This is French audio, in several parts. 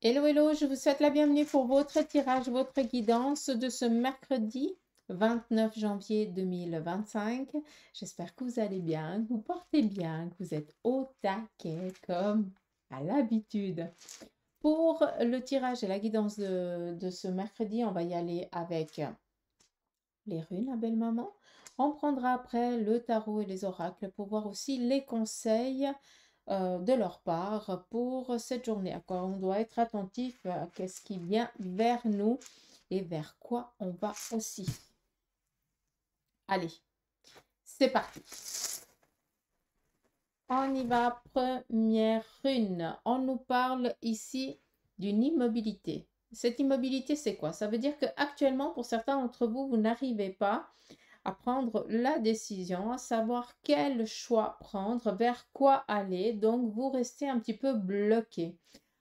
Hello, hello, je vous souhaite la bienvenue pour votre tirage, votre guidance de ce mercredi 29 janvier 2025. J'espère que vous allez bien, que vous portez bien, que vous êtes au taquet comme à l'habitude. Pour le tirage et la guidance de ce mercredi, on va y aller avec les runes, la belle maman. On prendra après le tarot et les oracles pour voir aussi les conseils de leur part pour cette journée. À quoi on doit être attentif, à qu'est-ce qui vient vers nous et vers quoi on va aussi. Allez, c'est parti. On y va, première rune. On nous parle ici d'une immobilité. Cette immobilité, c'est quoi? Ça veut dire que actuellement, pour certains d'entre vous, vous n'arrivez pas à prendre la décision, à savoir quel choix prendre, vers quoi aller. Donc, vous restez un petit peu bloqué.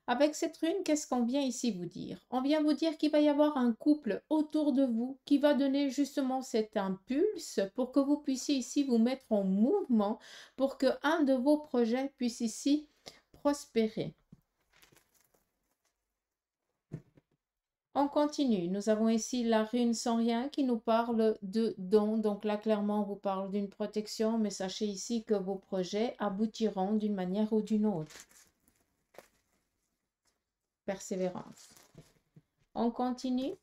Avec cette rune, qu'est-ce qu'on vient ici vous dire? On vient vous dire qu'il va y avoir un couple autour de vous qui va donner justement cet impulse pour que vous puissiez ici vous mettre en mouvement, pour que un de vos projets puisse ici prospérer. On continue. Nous avons ici la rune sans rien qui nous parle de don. Donc là, clairement, on vous parle d'une protection, mais sachez ici que vos projets aboutiront d'une manière ou d'une autre. Persévérance. On continue.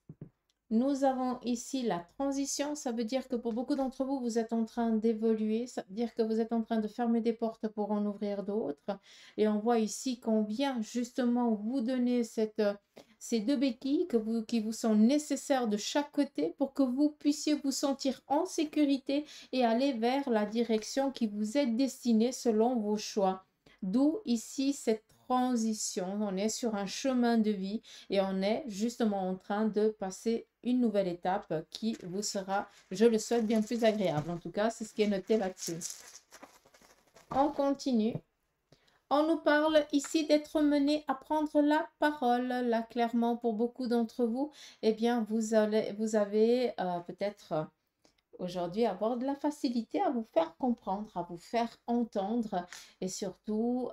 Nous avons ici la transition. Ça veut dire que pour beaucoup d'entre vous, vous êtes en train d'évoluer. Ça veut dire que vous êtes en train de fermer des portes pour en ouvrir d'autres. Et on voit ici qu'on vient justement vous donner ces deux béquilles qui vous sont nécessaires de chaque côté pour que vous puissiez vous sentir en sécurité et aller vers la direction qui vous est destinée selon vos choix. D'où ici cette transition. On est sur un chemin de vie et on est justement en train de passer une nouvelle étape qui vous sera, je le souhaite, bien plus agréable. En tout cas, c'est ce qui est noté là-dessus. On continue. On nous parle ici d'être mené à prendre la parole. Là, clairement, pour beaucoup d'entre vous, eh bien, vous avez peut-être aujourd'hui avoir de la facilité à vous faire comprendre, à vous faire entendre et surtout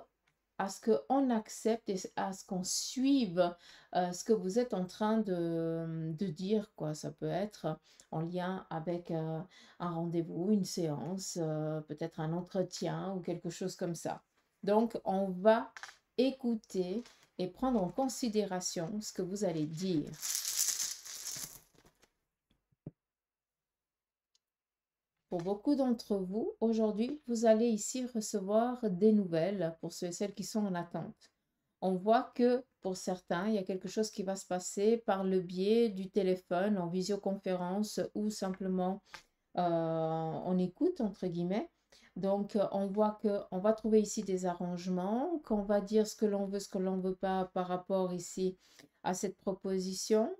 à ce qu'on accepte et à ce qu'on suive ce que vous êtes en train de dire, quoi. Ça peut être en lien avec un rendez-vous, une séance, peut-être un entretien ou quelque chose comme ça. Donc, on va écouter et prendre en considération ce que vous allez dire. Pour beaucoup d'entre vous, aujourd'hui, vous allez ici recevoir des nouvelles pour ceux et celles qui sont en attente. On voit que pour certains, il y a quelque chose qui va se passer par le biais du téléphone, en visioconférence ou simplement on écoute, entre guillemets. Donc, on voit qu'on va trouver ici des arrangements, qu'on va dire ce que l'on veut, ce que l'on ne veut pas par rapport ici à cette proposition.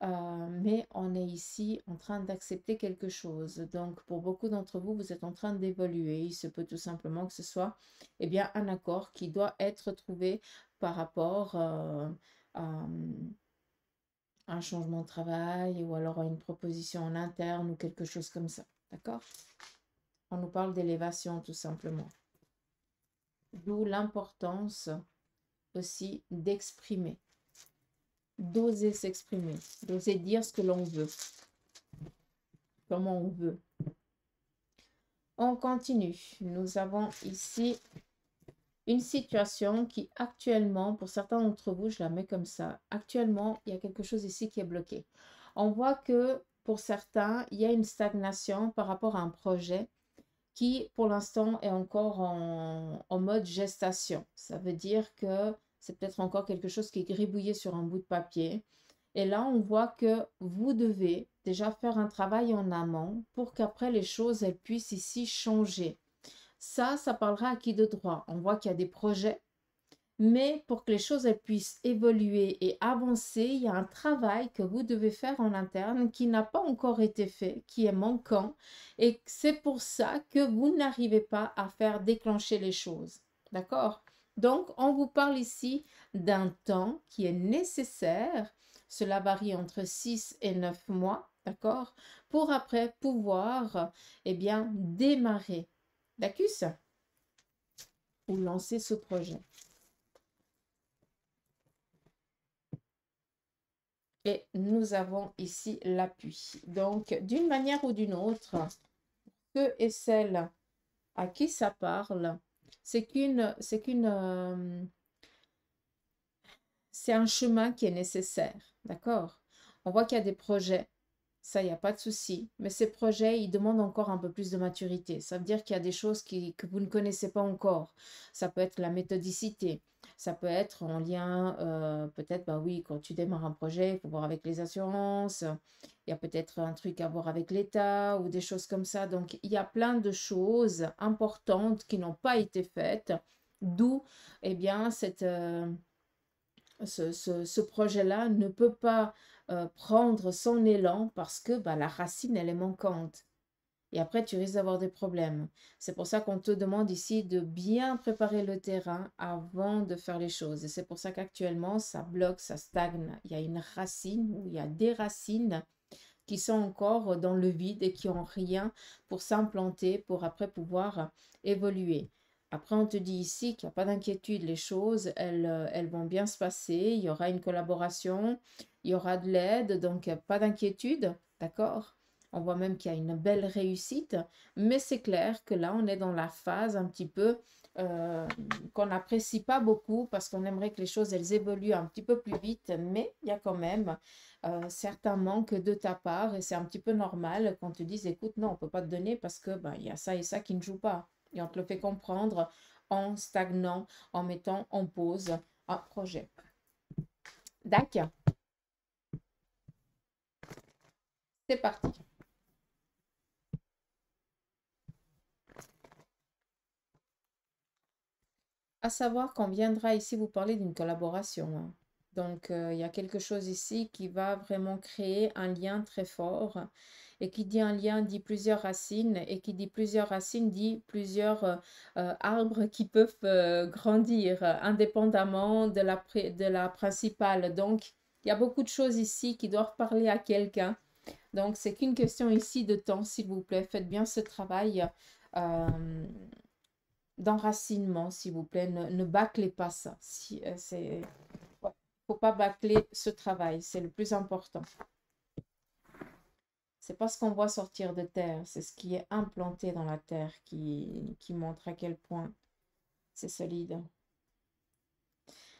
Mais on est ici en train d'accepter quelque chose. Donc, pour beaucoup d'entre vous, vous êtes en train d'évoluer. Il se peut tout simplement que ce soit bien, un accord qui doit être trouvé par rapport à un changement de travail ou alors à une proposition en interne ou quelque chose comme ça. D'accord? On nous parle d'élévation tout simplement. D'où l'importance aussi d'exprimer, d'oser s'exprimer, d'oser dire ce que l'on veut, comment on veut. On continue. Nous avons ici une situation qui actuellement, pour certains d'entre vous, je la mets comme ça, actuellement, il y a quelque chose ici qui est bloqué. On voit que pour certains, il y a une stagnation par rapport à un projet qui, pour l'instant, est encore en mode gestation. Ça veut dire que c'est peut-être encore quelque chose qui est gribouillé sur un bout de papier. Et là, on voit que vous devez déjà faire un travail en amont pour qu'après les choses, elles puissent ici changer. Ça parlera à qui de droit? On voit qu'il y a des projets, mais pour que les choses elles puissent évoluer et avancer, il y a un travail que vous devez faire en interne qui n'a pas encore été fait, qui est manquant, et c'est pour ça que vous n'arrivez pas à faire déclencher les choses. D'accord? Donc, on vous parle ici d'un temps qui est nécessaire. Cela varie entre 6 et 9 mois, d'accord? Pour après pouvoir, bien, démarrer. D'accord? Ou lancer ce projet. Et nous avons ici l'appui. Donc, d'une manière ou d'une autre, que et celle à qui ça parle, c'est c'est un chemin qui est nécessaire, d'accord? On voit qu'il y a des projets, ça, il n'y a pas de souci, mais ces projets, ils demandent encore un peu plus de maturité. Ça veut dire qu'il y a des choses que vous ne connaissez pas encore. Ça peut être la méthodicité, ça peut être en lien, peut-être, bah oui, quand tu démarres un projet, il faut voir avec les assurances, il y a peut-être un truc à voir avec l'État ou des choses comme ça. Donc, il y a plein de choses importantes qui n'ont pas été faites, d'où, eh bien, ce projet-là ne peut pas prendre son élan parce que bah, la racine, elle est manquante. Et après, tu risques d'avoir des problèmes. C'est pour ça qu'on te demande ici de bien préparer le terrain avant de faire les choses. Et c'est pour ça qu'actuellement, ça bloque, ça stagne. Il y a une racine ou il y a des racines qui sont encore dans le vide et qui n'ont rien pour s'implanter, pour après pouvoir évoluer. Après, on te dit ici qu'il n'y a pas d'inquiétude, les choses, elles vont bien se passer, il y aura une collaboration, il y aura de l'aide, donc pas d'inquiétude, d'accord? On voit même qu'il y a une belle réussite, mais c'est clair que là, on est dans la phase un petit peu qu'on n'apprécie pas beaucoup parce qu'on aimerait que les choses, elles évoluent un petit peu plus vite, mais il y a quand même certains manques de ta part et c'est un petit peu normal qu'on te dise, écoute, non, on ne peut pas te donner parce que ben, il y a ça et ça qui ne jouent pas. Et on te le fait comprendre en stagnant, en mettant en pause un projet. D'accord, c'est parti. À savoir qu'on viendra ici vous parler d'une collaboration, hein. Donc, il y a quelque chose ici qui va vraiment créer un lien très fort. Et qui dit un lien dit plusieurs racines. Et qui dit plusieurs racines dit plusieurs arbres qui peuvent grandir indépendamment de la principale. Donc, il y a beaucoup de choses ici qui doivent parler à quelqu'un. Donc, c'est qu'une question ici de temps, s'il vous plaît. Faites bien ce travail. Euh, d'enracinement, s'il vous plaît. Ne bâclez pas ça. Si, ouais, faut pas bâcler ce travail, c'est le plus important. C'est pas ce qu'on voit sortir de terre, c'est ce qui est implanté dans la terre qui montre à quel point c'est solide.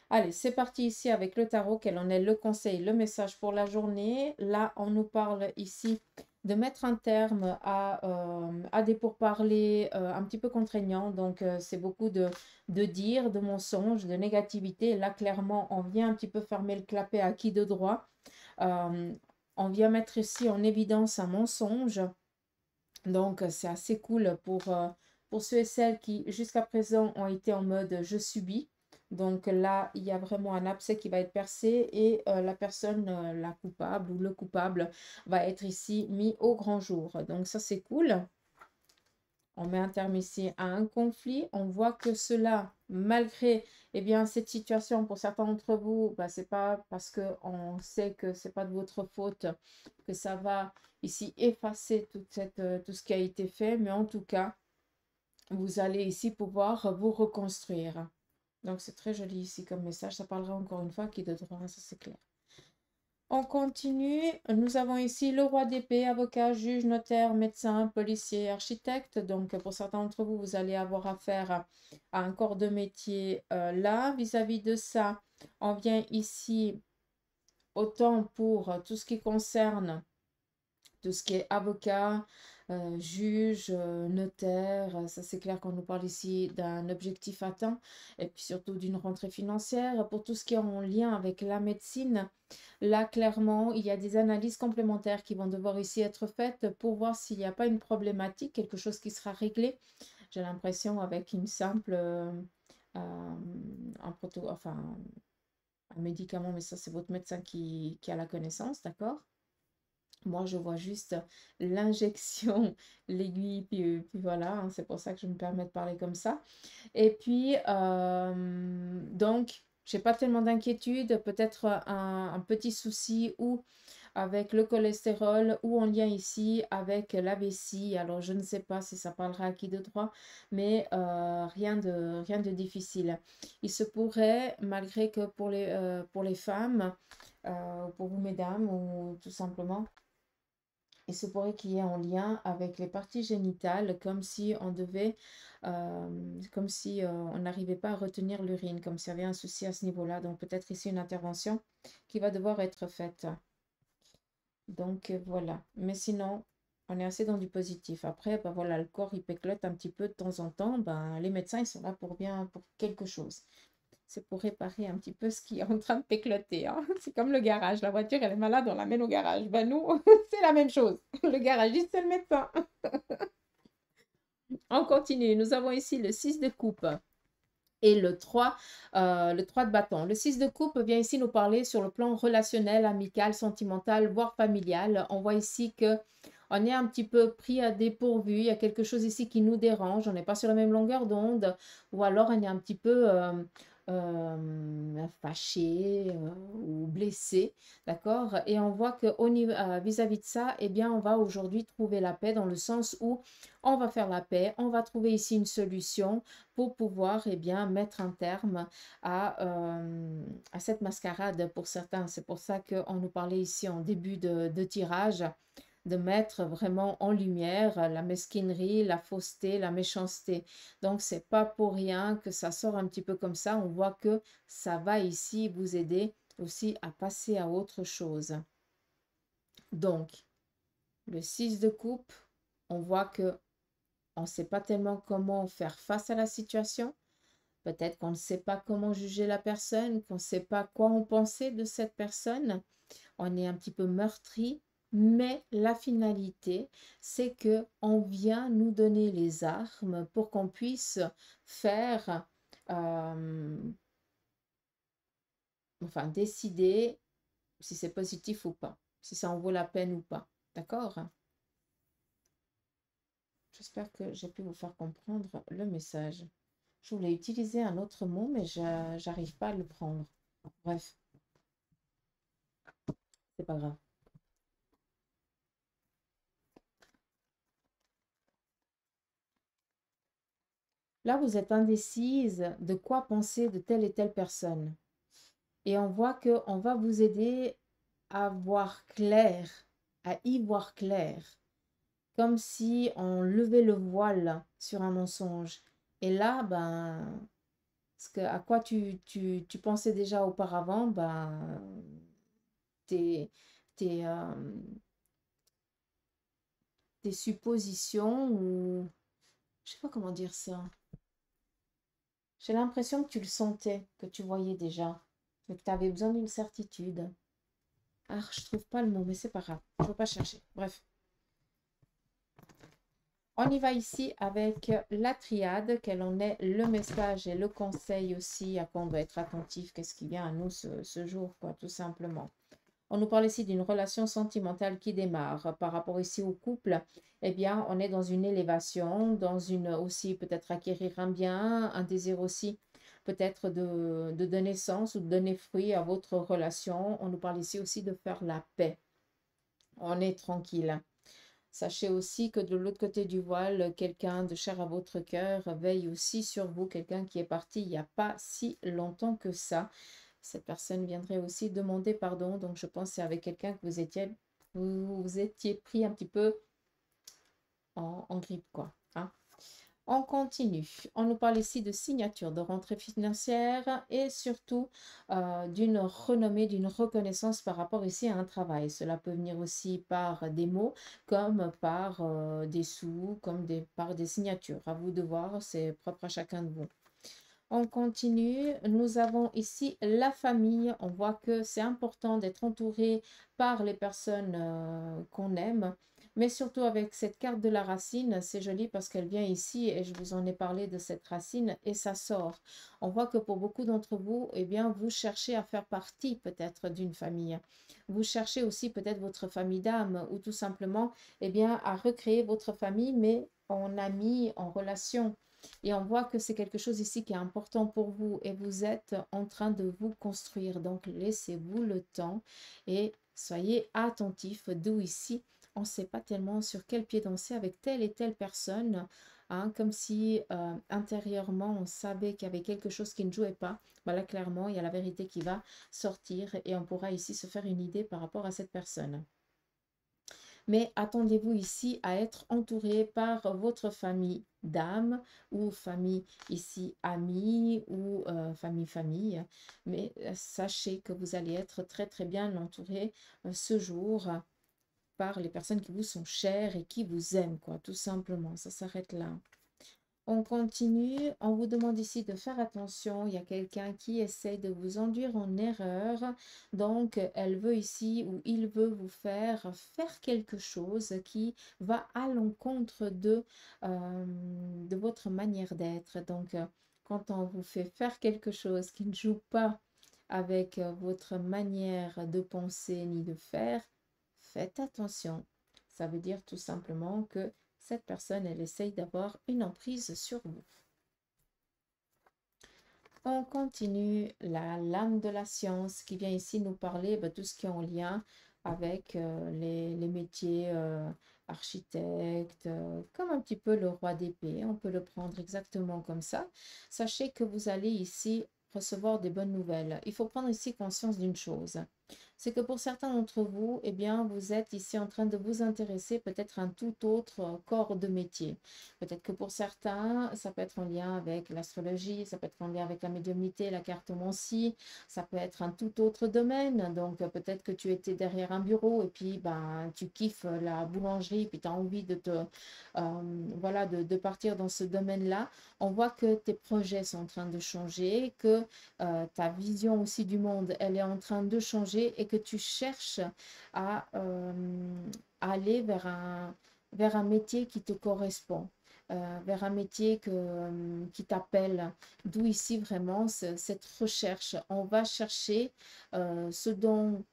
Allez, c'est parti ici avec le tarot. Quel en est le conseil, le message pour la journée? Là, on nous parle ici de mettre un terme à des pourparlers un petit peu contraignants. Donc, c'est beaucoup de dires, de mensonges, de négativité. Là, clairement, on vient un petit peu fermer le clapet à qui de droit. Euh, on vient mettre ici en évidence un mensonge. Donc, c'est assez cool pour ceux et celles qui, jusqu'à présent, ont été en mode je subis. Donc là, il y a vraiment un abcès qui va être percé et la personne, la coupable ou le coupable, va être ici mis au grand jour. Donc ça, c'est cool. On met un terme ici à un conflit. On voit que cela, malgré eh bien, cette situation, pour certains d'entre vous, bah, c'est pas parce qu'on sait que c'est pas de votre faute que ça va ici effacer tout ce qui a été fait. Mais en tout cas, vous allez ici pouvoir vous reconstruire. Donc, c'est très joli ici comme message. Ça parlera encore une fois qui de droit, ça c'est clair. On continue. Nous avons ici le roi d'épée, avocat, juge, notaire, médecin, policier, architecte. Donc, pour certains d'entre vous, vous allez avoir affaire à un corps de métier là. Vis-à-vis de ça, on vient ici autant pour tout ce qui concerne tout ce qui est avocat, juge, notaire, ça c'est clair qu'on nous parle ici d'un objectif atteint et puis surtout d'une rentrée financière. Pour tout ce qui est en lien avec la médecine, là clairement il y a des analyses complémentaires qui vont devoir ici être faites pour voir s'il n'y a pas une problématique, quelque chose qui sera réglé. J'ai l'impression avec une simple, enfin, un médicament, mais ça c'est votre médecin qui a la connaissance, d'accord? Moi, je vois juste l'injection, l'aiguille, puis voilà, hein, c'est pour ça que je me permets de parler comme ça. Et puis, donc, j'ai pas tellement d'inquiétude, peut-être un petit souci ou avec le cholestérol ou en lien ici avec la vessie. Alors, je ne sais pas si ça parlera à qui de droit, mais rien de difficile. Il se pourrait, malgré que pour les femmes, pour vous, mesdames, ou tout simplement. Et se pourrait qu'il y ait un lien avec les parties génitales, comme si on devait, comme si on n'arrivait pas à retenir l'urine, comme s'il y avait un souci à ce niveau-là. Donc peut-être ici une intervention qui va devoir être faite. Donc voilà. Mais sinon, on est assez dans du positif. Après, ben voilà, le corps, il péclote un petit peu de temps en temps. Ben, les médecins, ils sont là pour bien, pour quelque chose. C'est pour réparer un petit peu ce qui est en train de pécloter, hein. C'est comme le garage. La voiture, elle est malade, on l'amène au garage. Ben nous, c'est la même chose. Le garagiste, c'est le médecin. On continue. Nous avons ici le 6 de coupe et le 3 de bâton. Le 6 de coupe vient ici nous parler sur le plan relationnel, amical, sentimental, voire familial. On voit ici que on est un petit peu pris à dépourvu. Il y a quelque chose ici qui nous dérange. On n'est pas sur la même longueur d'onde. Ou alors on est un petit peu fâché ou blessé. D'accord? Et on voit que vis-à-vis de ça, eh bien, on va aujourd'hui trouver la paix dans le sens où on va faire la paix. On va trouver ici une solution pour pouvoir eh bien, mettre un terme à cette mascarade pour certains. C'est pour ça qu'on nous parlait ici en début de tirage de mettre vraiment en lumière la mesquinerie, la fausseté, la méchanceté. Donc, c'est pas pour rien que ça sort un petit peu comme ça. On voit que ça va ici vous aider aussi à passer à autre chose. Donc, le 6 de coupe, on voit que on ne sait pas tellement comment faire face à la situation. Peut-être qu'on ne sait pas comment juger la personne, qu'on ne sait pas quoi en penser de cette personne. On est un petit peu meurtri, mais la finalité, c'est que on vient nous donner les armes pour qu'on puisse faire, enfin décider si c'est positif ou pas, si ça en vaut la peine ou pas. D'accord? J'espère que j'ai pu vous faire comprendre le message. Je voulais utiliser un autre mot, mais j'arrive pas à le prendre. Bref, c'est pas grave. Là, vous êtes indécise de quoi penser de telle et telle personne. Et on voit qu'on va vous aider à voir clair, à y voir clair, comme si on levait le voile sur un mensonge. Et là, ben, à quoi tu pensais déjà auparavant, ben, tes, tes, tes suppositions ou... Je sais pas comment dire ça. J'ai l'impression que tu le sentais, que tu voyais déjà, mais que tu avais besoin d'une certitude. Ah, je trouve pas le mot, mais c'est pas grave. Je ne veux pas chercher. Bref. On y va ici avec la triade, quel en est le message et le conseil aussi à quoi on doit être attentif, qu'est-ce qui vient à nous ce jour, quoi, tout simplement. On nous parle ici d'une relation sentimentale qui démarre. Par rapport ici au couple, eh bien, on est dans une élévation, dans une aussi peut-être acquérir un bien, un désir aussi peut-être de donner sens ou de donner fruit à votre relation. On nous parle ici aussi de faire la paix. On est tranquille. Sachez aussi que de l'autre côté du voile, quelqu'un de cher à votre cœur veille aussi sur vous, quelqu'un qui est parti il n'y a pas si longtemps que ça. Cette personne viendrait aussi demander pardon, donc je pense que c'est avec quelqu'un que vous étiez pris un petit peu en grippe, quoi. Hein. On continue. On nous parle ici de signature, de rentrée financière et surtout d'une renommée, d'une reconnaissance par rapport ici à un travail. Cela peut venir aussi par des mots, comme par des sous, par des signatures. À vous de voir, c'est propre à chacun de vous. On continue. Nous avons ici la famille. On voit que c'est important d'être entouré par les personnes qu'on aime. Mais surtout avec cette carte de la racine, c'est joli parce qu'elle vient ici et je vous en ai parlé de cette racine et ça sort. On voit que pour beaucoup d'entre vous, eh bien, vous cherchez à faire partie peut-être d'une famille. Vous cherchez aussi peut-être votre famille d'âme ou tout simplement, eh bien, à recréer votre famille, mais en ami, en relation. Et on voit que c'est quelque chose ici qui est important pour vous et vous êtes en train de vous construire. Donc, laissez-vous le temps et soyez attentifs. D'où ici, on ne sait pas tellement sur quel pied danser avec telle et telle personne. hein, comme si intérieurement on savait qu'il y avait quelque chose qui ne jouait pas. Voilà, clairement, il y a la vérité qui va sortir et on pourra ici se faire une idée par rapport à cette personne. Mais attendez-vous ici à être entouré par votre famille d'âme ou famille ici amie ou famille. Mais sachez que vous allez être très très bien entouré ce jour par les personnes qui vous sont chères et qui vous aiment, quoi, tout simplement. Ça s'arrête là. On continue. On vous demande ici de faire attention. Il y a quelqu'un qui essaie de vous induire en erreur. Donc, elle veut ici ou il veut vous faire quelque chose qui va à l'encontre de votre manière d'être. Donc, quand on vous fait faire quelque chose qui ne joue pas avec votre manière de penser ni de faire, faites attention. Ça veut dire tout simplement que cette personne, elle essaye d'avoir une emprise sur vous. On continue la lame de la science qui vient ici nous parler de tout ce qui est en lien avec les métiers architectes, comme un petit peu le roi d'épée. On peut le prendre exactement comme ça. Sachez que vous allez ici recevoir des bonnes nouvelles. Il faut prendre ici conscience d'une chose. C'est que pour certains d'entre vous, eh bien, vous êtes ici en train de vous intéresser peut-être à un tout autre corps de métier. Peut-être que pour certains, ça peut être en lien avec l'astrologie, ça peut être en lien avec la médiumnité, la cartomancie, ça peut être un tout autre domaine. Donc, peut-être que tu étais derrière un bureau et puis ben, tu kiffes la boulangerie et puis tu as envie voilà, de partir dans ce domaine-là. On voit que tes projets sont en train de changer, que ta vision aussi du monde, elle est en train de changer et que tu cherches à aller vers un métier qui te correspond, vers un métier qui t'appelle. D'où ici vraiment cette recherche. On va chercher ce dont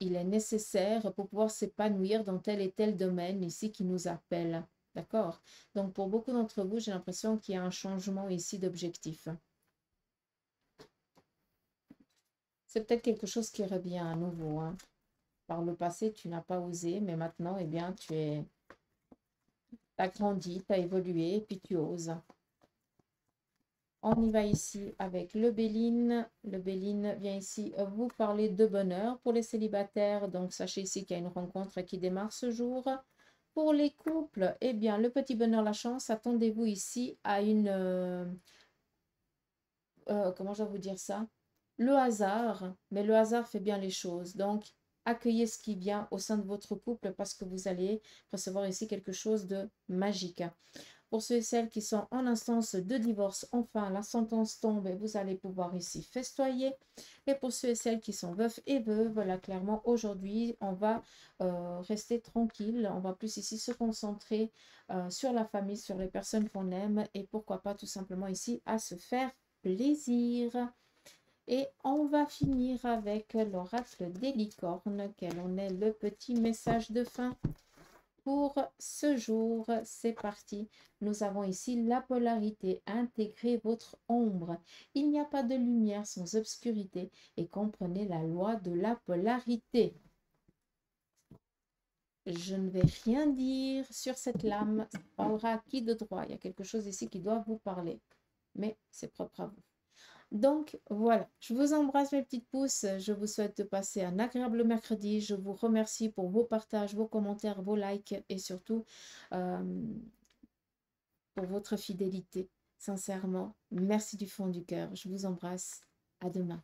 il est nécessaire pour pouvoir s'épanouir dans tel et tel domaine ici qui nous appelle. D'accord? Donc pour beaucoup d'entre vous, j'ai l'impression qu'il y a un changement ici d'objectif. C'est peut-être quelque chose qui revient à nouveau, hein. Par le passé, tu n'as pas osé, mais maintenant, eh bien, as grandi, tu as évolué, et puis tu oses. On y va ici avec le Béline. Le Béline vient ici vous parler de bonheur pour les célibataires. Donc, sachez ici qu'il y a une rencontre qui démarre ce jour. Pour les couples, eh bien, le petit bonheur, la chance, attendez-vous ici à comment je vais vous dire ça? Le hasard, mais le hasard fait bien les choses. Donc, accueillez ce qui vient au sein de votre couple parce que vous allez recevoir ici quelque chose de magique. Pour ceux et celles qui sont en instance de divorce, enfin, la sentence tombe et vous allez pouvoir ici festoyer. Et pour ceux et celles qui sont veufs et veuves, là, clairement, aujourd'hui, on va rester tranquille. On va plus ici se concentrer sur la famille, sur les personnes qu'on aime et pourquoi pas tout simplement ici à se faire plaisir. Et on va finir avec l'oracle des licornes. Quel en est le petit message de fin pour ce jour? C'est parti. Nous avons ici la polarité. Intégrez votre ombre. Il n'y a pas de lumière sans obscurité et comprenez la loi de la polarité. Je ne vais rien dire sur cette lame. Ça parlera à qui de droit? Il y a quelque chose ici qui doit vous parler. Mais c'est propre à vous. Donc voilà, je vous embrasse mes petites pousses, je vous souhaite de passer un agréable mercredi, je vous remercie pour vos partages, vos commentaires, vos likes et surtout pour votre fidélité. Sincèrement, merci du fond du cœur, je vous embrasse, à demain.